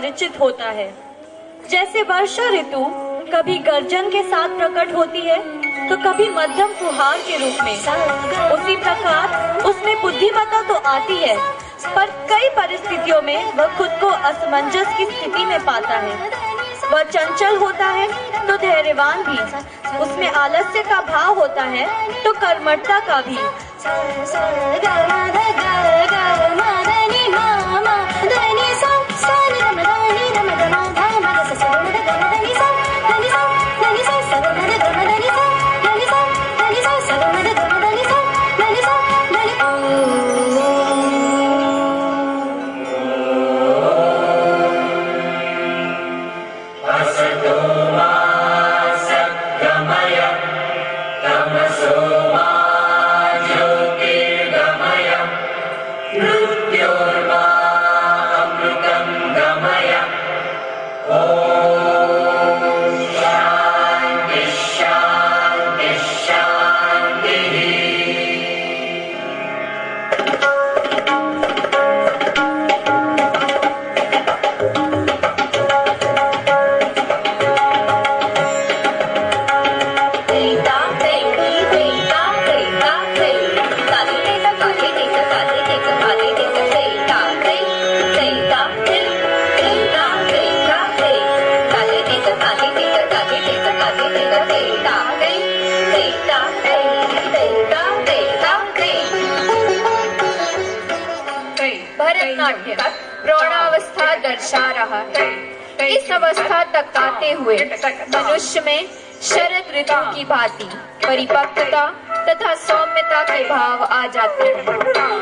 परिचित होता है। जैसे वर्षा ऋतु कभी गर्जन के साथ प्रकट होती है तो कभी मध्यम फुहार के रूप में, उसी प्रकार उसमें बुद्धिमत्ता तो आती है, पर कई परिस्थितियों में वह खुद को असमंजस की स्थिति में पाता है। वह चंचल होता है तो धैर्यवान भी, उसमें आलस्य का भाव होता है तो कर्मठता का भी। भरतनाट्यम प्रौढ़ावस्था दर्शा रहा है। इस अवस्था तक आते हुए मनुष्य में शरद ऋतु की भांति परिपक्वता तथा सौम्यता के भाव आ जाते हैं।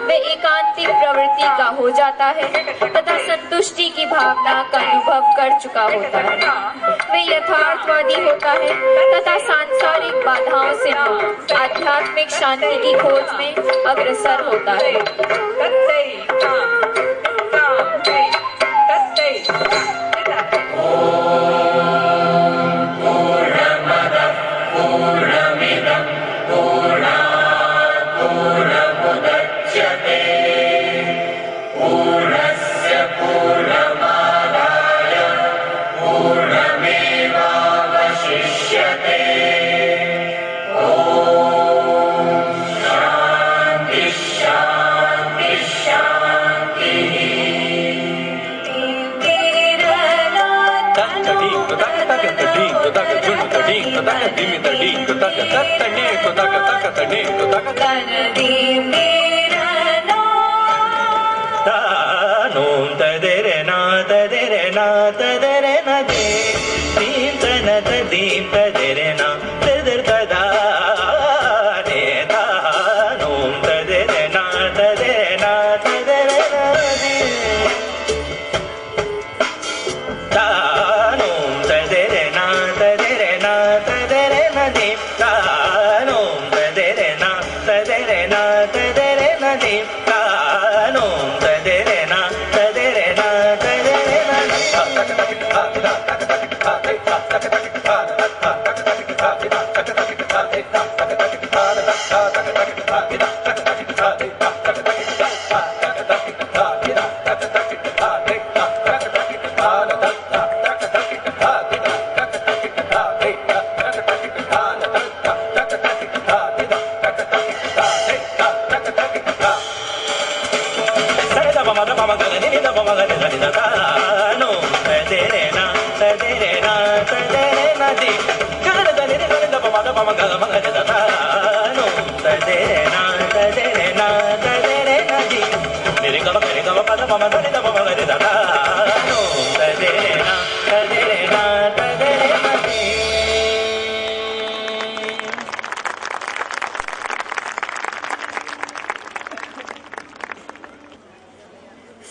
वे एकांतिक प्रवृत्ति का हो जाता है तथा संतुष्टि की भावना का अनुभव कर चुका होता है। वे यथार्थवादी होता है तथा सांसारिक बाधाओं से मुक्त आध्यात्मिक शांति की खोज में अग्रसर होता है।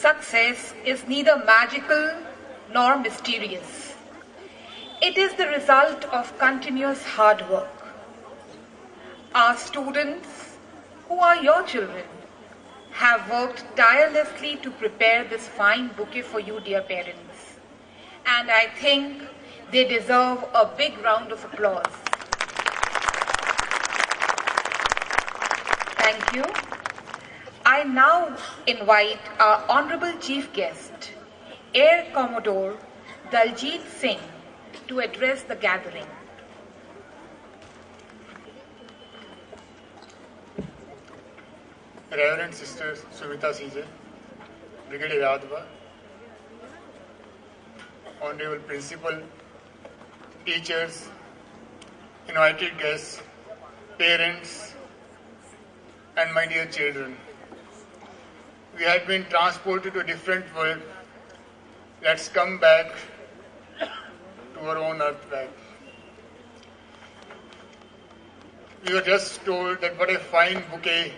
Success is neither magical nor mysterious. It is the result of continuous hard work. Our students, who are your children, have worked tirelessly to prepare this fine bouquet for you, dear parents. And I think they deserve a big round of applause. Thank you. I now invite our honorable chief guest, Air Commodore Daljit Singh to address the gathering. Reverend Sister Sumita CJ, Brigadier Yadva, Honorable Principal, teachers, invited guests, parents, and my dear children. We had been transported to a different world. Let's come back to our own earth back. We were just told that what a fine bouquet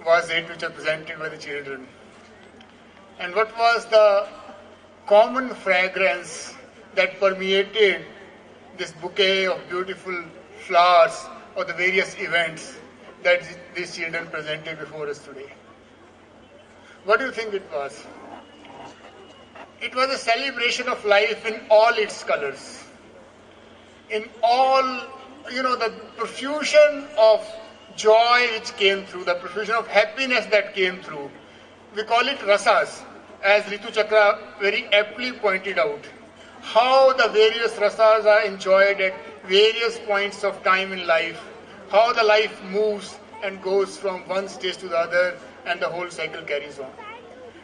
was it which was presented by the children. And what was the common fragrance that permeated this bouquet of beautiful flowers of the various events that these children presented before us today? What do you think it was? It was a celebration of life in all its colors. In all, the profusion of joy which came through, the profusion of happiness that came through. We call it rasas, as Ritu Chakra very aptly pointed out. How the various rasas are enjoyed at various points of time in life. How the life moves and goes from one stage to the other, and the whole cycle carries on.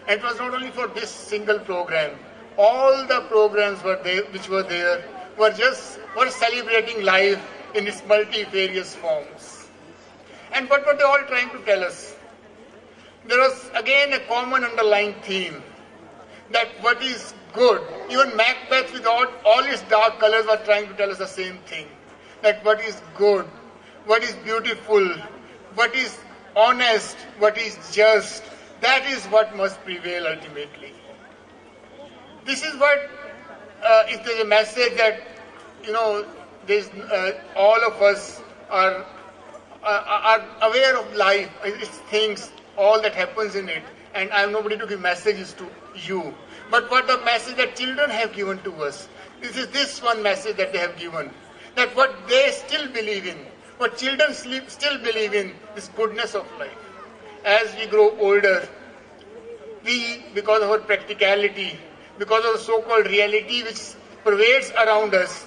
And it was not only for this single program. All the programs which were there were celebrating life in its multifarious forms. And what were they all trying to tell us? There was again a common underlying theme, that what is good, even Macbeth with all its dark colors was trying to tell us the same thing, that what is good, what is beautiful, what is honest, what is just, that is what must prevail ultimately. This is what, if there's a message that, all of us are aware of life, its things, all that happens in it, and I am nobody to give messages to you. But what the message that children have given to us, this one message that they have given, that what they still believe in, what children still believe in, this goodness of life. As we grow older, we, because of our practicality, because of the so-called reality which pervades around us,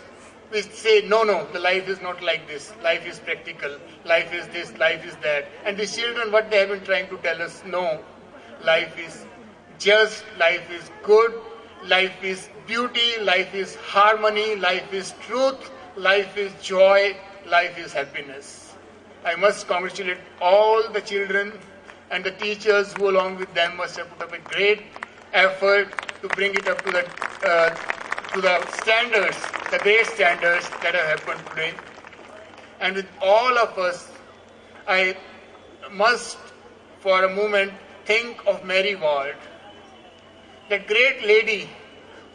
we say, no, the life is not like this. Life is practical. Life is this, life is that. And the children, what they have been trying to tell us, no, life is just, life is good, life is beauty, life is harmony, life is truth, life is joy, life is happiness. I must congratulate all the children and the teachers who along with them must have put up a great effort to bring it up to the standards, the great standards that have happened today. And with all of us, I must for a moment think of Mary Ward, that great lady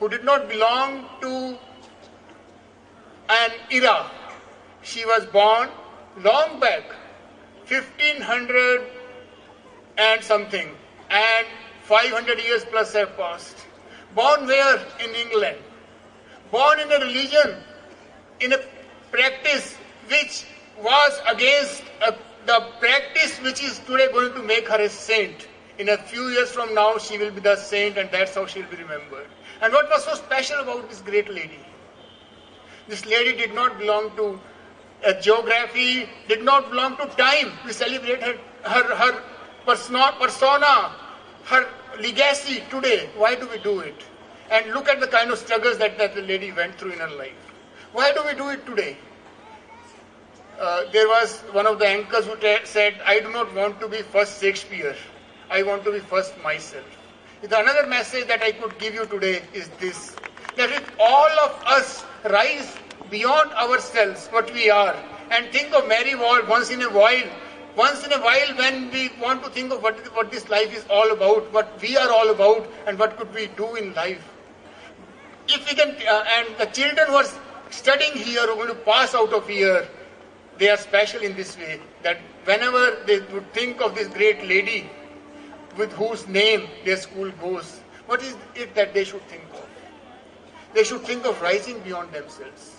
who did not belong to an era. She was born long back, 1500 and something, and 500 years plus have passed. Born where? In England. Born in a religion, in a practice which was against the practice which is today going to make her a saint. In a few years from now, she will be the saint, and that's how she will be remembered. And what was so special about this great lady? This lady did not belong to geography, did not belong to time. We celebrate her persona, her legacy today. Why do we do it? And look at the kind of struggles that the lady went through in her life. Why do we do it today? There was one of the anchors who said, I do not want to be first Shakespeare. I want to be first myself. Another message that I could give you today is this, that if all of us rise beyond ourselves, what we are, and think of Mary Ward once in a while when we want to think of what this life is all about, what we are all about, and what could we do in life. If we can, and the children who are studying here, who are going to pass out of here, they are special in this way, that whenever they would think of this great lady with whose name their school goes, what is it that they should think of? They should think of rising beyond themselves.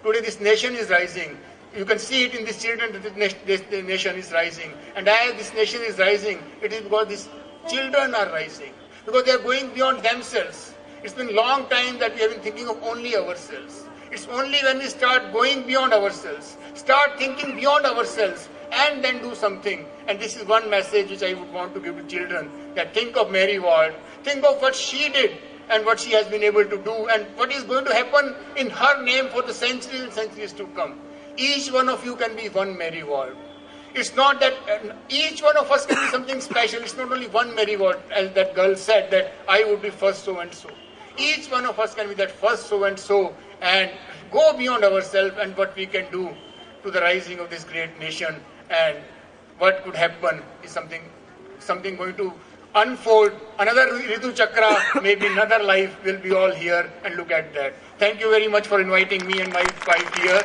Today this nation is rising. You can see it in these children that this nation is rising. And as this nation is rising, it is because these children are rising. Because they are going beyond themselves. It's been a long time that we have been thinking of only ourselves. It's only when we start going beyond ourselves, start thinking beyond ourselves, and then do something. And this is one message which I would want to give to children, that think of Mary Ward, think of what she did and what she has been able to do and what is going to happen in her name for the centuries and centuries to come. Each one of you can be one Mary Ward. It's not that each one of us can be something special. It's not only one Mary Ward, as that girl said, that I would be first so and so. Each one of us can be that first so and so and go beyond ourselves and what we can do to the rising of this great nation, and what could happen is something going to unfold. Another Ritu Chakra, maybe another life will be all here, and look at that. Thank you very much for inviting me and my wife here.